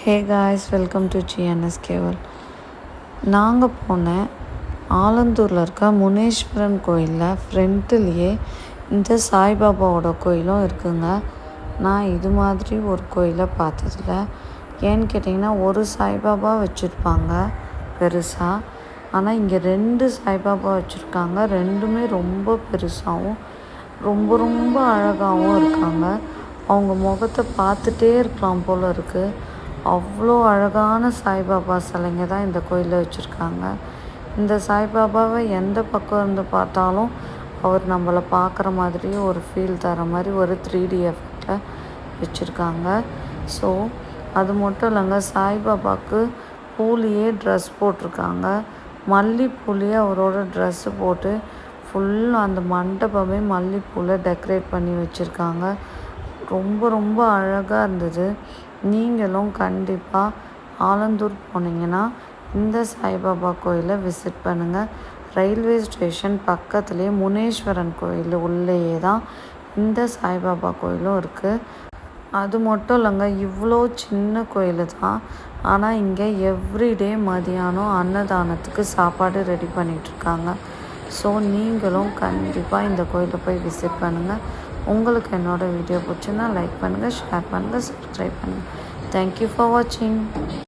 Hey guys, welcome to GNS கேவல். நாங்கள் போன ஆலந்தூரில் இருக்க முனீஸ்வரன் கோயிலில் ஃப்ரண்ட்லேயே இந்த சாய்பாபாவோட கோயிலும் இருக்குங்க. நான் இது மாதிரி ஒரு கோயிலை பார்த்ததில்ல. ஏன்னு கேட்டிங்கன்னா, ஒரு சாய்பாபா வச்சுருப்பாங்க பெருசாக. ஆனால் இங்கே 2 சாய்பாபா வச்சுருக்காங்க. ரெண்டுமே ரொம்ப பெருசாகவும் ரொம்ப ரொம்ப அழகாகவும் இருக்காங்க. அவங்க முகத்தை பார்த்துட்டே இருக்கலாம் போல் இருக்குது. அவ்வளோ அழகான சாய்பாபா சிலைங்க தான் இந்த கோயிலில் வச்சுருக்காங்க. இந்த சாய்பாபாவை எந்த பக்கம் இருந்து பார்த்தாலும் அவர் நம்மளை பார்க்குற மாதிரியே ஒரு ஃபீல் தர மாதிரி ஒரு 3D எஃபெக்டில் வச்சுருக்காங்க. ஸோ அது மட்டும் இல்லைங்க, சாய்பாபாவுக்கு பூலேயே ட்ரெஸ் போட்டிருக்காங்க. மல்லிப்பூலேயே அவரோட ட்ரெஸ்ஸு போட்டு ஃபுல்லாக அந்த மண்டபமே மல்லிப்பூவில் டெக்கரேட் பண்ணி வச்சுருக்காங்க. ரொம்ப ரொம்ப அழகாக இருந்தது. நீங்களும் கண்டிப்பாக ஆலந்தூர் போனீங்கன்னா இந்த சாய்பாபா கோயிலை விசிட் பண்ணுங்கள். ரயில்வே ஸ்டேஷன் பக்கத்துலேயே முனீஸ்வரன் கோயில் உள்ளேயே தான் இந்த சாய்பாபா கோயிலும் இருக்குது. அது மட்டும் இல்லைங்க, இவ்வளோ சின்ன கோயில் தான். ஆனால் இங்கே எவ்ரிடே மதியானம் அன்னதானத்துக்கு சாப்பாடு ரெடி பண்ணிகிட்ருக்காங்க. ஸோ நீங்களும் கண்டிப்பாக இந்த கோயிலை போய் விசிட் பண்ணுங்கள். உங்களுக்கு என்னோடய வீடியோ பிடிச்சுன்னா லைக் பண்ணுங்கள், ஷேர் பண்ணுங்கள், சப்ஸ்கிரைப் பண்ணுங்கள். தேங்க்யூ ஃபார் வாட்சிங்.